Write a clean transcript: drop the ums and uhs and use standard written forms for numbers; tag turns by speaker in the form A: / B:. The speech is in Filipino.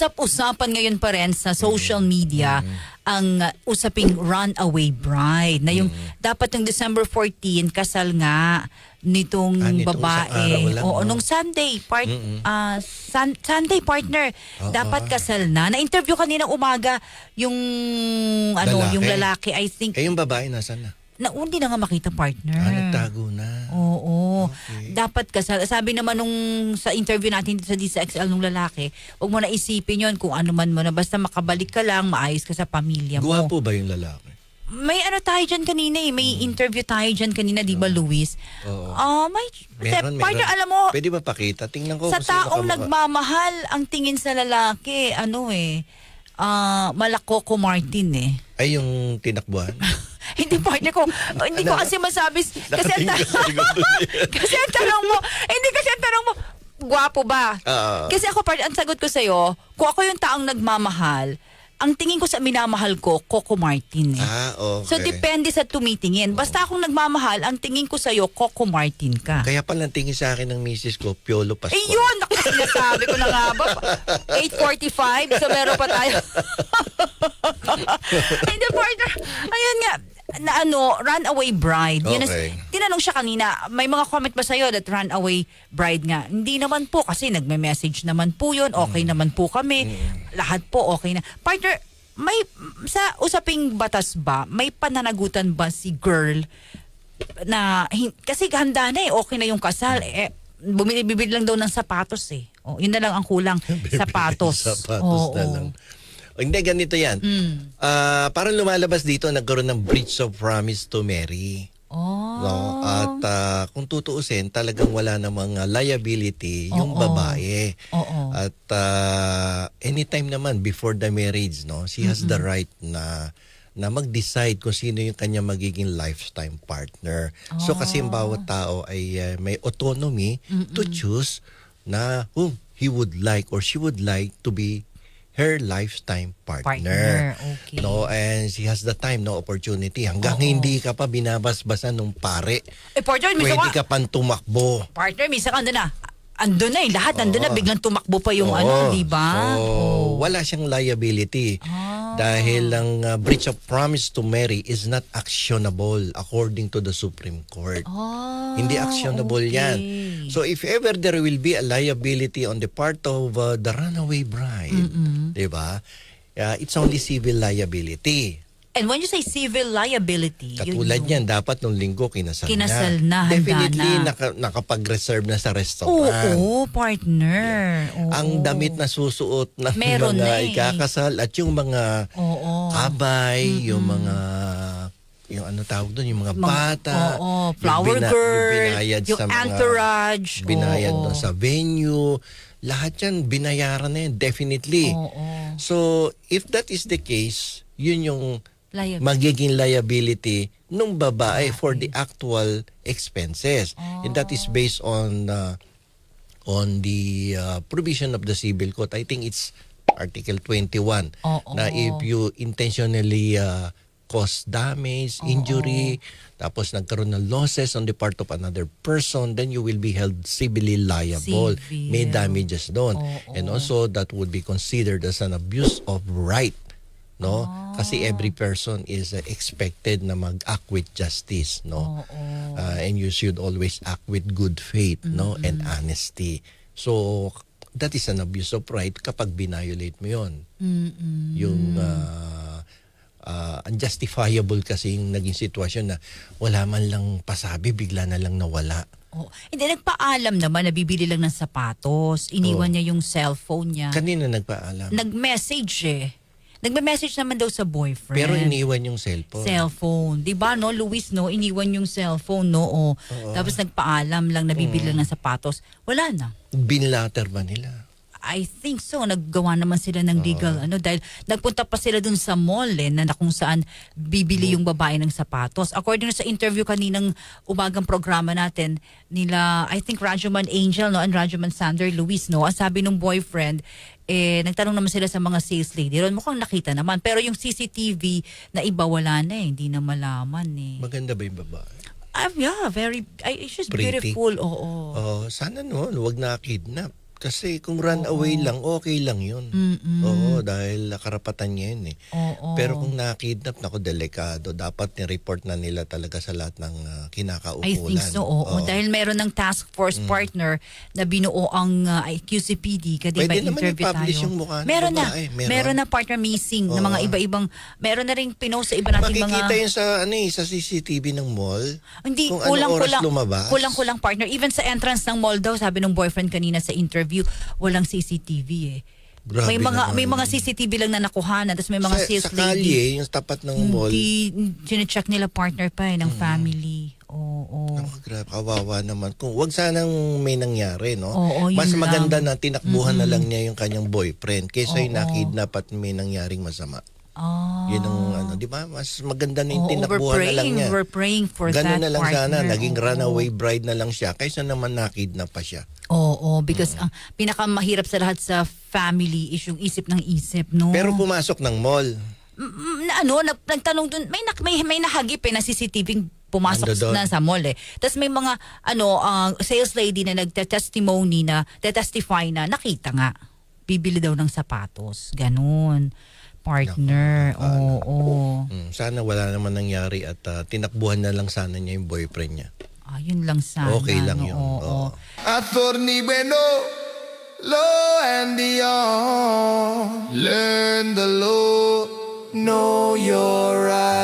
A: usap-usapan ngayon pa rin sa social media ang usaping runaway bride na yung dapat yung December 14 kasal nga nitong
B: nitong
A: babae.
B: isang araw lang,
A: Oo,
B: no?
A: nung Sunday Sunday partner dapat kasal na. Na-interview kaninang umaga yung yung lalaki, I think.
B: Yung babae nasaan na?
A: Hindi na nga makita partner.
B: Nagtago na.
A: Oo.
B: Okay.
A: Dapat kasal. Sabi naman nung sa interview natin dito sa DCXL nung lalaki, huwag mo na isipin yon kung ano man mo na. Basta makabalik ka lang, maayos ka sa pamilya mo.
B: Guwapo ba yung lalaki?
A: May tayo dyan kanina eh. May interview tayo dyan kanina, di ba Luis?
B: Oo.
A: Partner, alam mo,
B: Pwede ba pakita? Tingnan ko
A: sa
B: kung sino
A: taong
B: kamukha.
A: nagmamahal, ang tingin sa lalaki, Malakoko Martin eh.
B: Ay, yung tinakbuhan?
A: Hindi partner ko. Hindi ko kasi masabi. Kasi
B: Nakatingin ka sa likod dun eh.
A: kasi ang tanong mo, gwapo ba? Kasi ako, ang sagot ko sa'yo, kung ako yung taong nagmamahal, ang tingin ko sa minamahal ko, Coco Martin eh.
B: Okay.
A: So, depende sa tumitingin. Basta akong nagmamahal, ang tingin ko sa'yo, Coco Martin ka.
B: Kaya pala tingin sa akin ng misis ko, Piolo Pascual.
A: Eh yun, ako sinasabi ko na nga ba? 8:45, so meron pa tayo. Hindi, partner. Ayun nga, runaway bride.
B: Okay.
A: Tinanong siya kanina, may mga comment ba sa'yo that runaway bride nga? Hindi naman po, kasi nagme-message naman po yun, okay naman po kami, lahat po okay na. Partner, may sa usaping batas ba, may pananagutan ba si girl na, kasi handa na eh, okay na yung kasal, bibili lang daw ng sapatos eh. Yun na lang ang kulang, sapatos.
B: Sapatos na lang. Hindi, ganito yan. Parang lumalabas dito, nagkaroon ng breach of promise to marry. No? At kung tutuusin, talagang wala namang liability yung babae. At anytime naman before the marriage, no, she has the right na mag-decide kung sino yung kanya magiging lifetime partner. So kasi yung bawat tao ay may autonomy to choose na whom he would like or she would like to be her lifetime partner.
A: Okay.
B: No, and she has the time, no opportunity. Hanggang hindi ka pa binabasbasan ng pare,
A: Partner,
B: pwede ka pang tumakbo.
A: Partner, minsan ka andun na eh. Lahat andun na, biglang tumakbo pa yung di ba?
B: So, wala siyang liability. Dahil ang breach of promise to marry is not actionable according to the Supreme Court. Hindi actionable yan. So if ever there will be a liability on the part of the runaway bride, di ba? It's only civil liability.
A: And when you say civil liability,
B: Katulad yan, dapat nung linggo kinasal
A: na, handa
B: Definitely
A: na.
B: nakapag-reserve na sa restaurant.
A: Oo, partner. Oo.
B: Ang damit na susuot ng
A: Meron
B: mga
A: na eh.
B: ikakasal at yung mga kabay, yung mga yung ano tawag doon, yung mga bata,
A: flower
B: yung
A: girl,
B: binayad
A: yung
B: sa mga
A: entourage,
B: binayad doon sa venue, lahat yan binayaran na yan, definitely. So, if that is the case, yun yung magiging liability nung babae for the actual expenses. And that is based on the provision of the Civil Code. I think it's Article 21 na if you intentionally cause damage, injury, tapos nagkaroon ng losses on the part of another person, then you will be held civilly liable. May damages doon. And also that would be considered as an abuse of right. No? Kasi every person is expected na mag-act with justice, no? And you should always act with good faith, no, and honesty. So that is an abuse of right kapag binayolate mo 'yon. Yung unjustifiable kasi yung naging sitwasyon na wala man lang pasabi, bigla na lang nawala.
A: Hindi, nagpaalam naman na bibili lang ng sapatos. Iniwan niya yung cellphone niya.
B: Kanina nagpaalam.
A: Nag-message eh. Nagme-message naman daw sa boyfriend.
B: Pero iniwan yung cellphone.
A: Cellphone. Diba, no, Luis, no? Iniwan yung cellphone, no? Tapos nagpaalam lang, nabibili lang ng sapatos. Wala na.
B: Binlater ba nila?
A: I think so. Naggawa naman sila ng legal, dahil nagpunta pa sila dun sa mall, na kung saan bibili yung babae ng sapatos. According sa interview kaninang umagang programa natin, nila, I think Rajuman Angel, no, and Rajuman Sander Luis, no, ang sabi ng boyfriend, nagtanong naman sila sa mga sales lady. Ron, mukhang nakita naman. Pero yung CCTV na iba, wala na eh. Hindi na malaman eh.
B: Maganda ba yung babae?
A: Yeah, very, she's
B: Pretty.
A: beautiful. Oo.
B: Sana no, wag na kidnap. Kasi kung runaway lang, okay lang yun. Oo, dahil karapatan niya yun eh.
A: Oo.
B: Pero kung nakidnap, naku, delikado. Dapat ni-report na nila talaga sa lahat ng kinakaukulan.
A: I think so, oo. Dahil meron ng task force partner na binuo ang QCPD. Kasi
B: Pwede
A: may
B: naman
A: interview
B: i-publish
A: tayo.
B: yung mukha ng
A: Meron na.
B: babae.
A: Meron na partner missing na mga iba-ibang, meron na rin pinost sa iba nating
B: Makikita
A: mga...
B: yun sa CCTV ng mall.
A: Hindi,
B: Kung anong oras lumabas.
A: Kulang partner. Even sa entrance ng mall daw, sabi ng boyfriend kanina sa interview, walang CCTV eh.
B: Grabe
A: May
B: naman.
A: mga CCTV lang na nakuhanan, tapos may mga sales
B: sa
A: lady.
B: kalye, yung tapat ng mall.
A: Hindi, chinecheck nila partner pa eh, ng family. Oo.
B: Oh, grabe, kawawa naman. Kung wag sanang may nangyari, no?
A: Oo, yun
B: Mas
A: lang.
B: maganda na tinakbuhan na lang niya yung kanyang boyfriend kaysa yung nakidnap at may nangyaring masama. Yun ang di ba? Mas maganda na yung tinakbuhan na lang niya.
A: We're praying for
B: Ganun
A: that
B: na lang
A: partner.
B: sana, naging runaway bride na lang siya kaysa naman nakidnap pa siya.
A: Oo, because ang pinakamahirap sa lahat sa family is yung isip ng isip, no?
B: Pero pumasok ng mall.
A: Nagtanong dun, may nahagip eh na CCTV pumasok
B: Ando doon.
A: na sa mall eh. Tapos may mga sales lady na nagte-testimony na testify na nakita nga bibili daw ng sapatos. Ganun. Partner. Oo.
B: Sana wala naman nangyari at tinakbuhan na lang sana niya yung boyfriend niya.
A: Yun lang sana.
B: Okay lang
A: no?
B: yun.
A: Oo.
C: Attorney Bueno, law and beyond. Learn the law, know your right.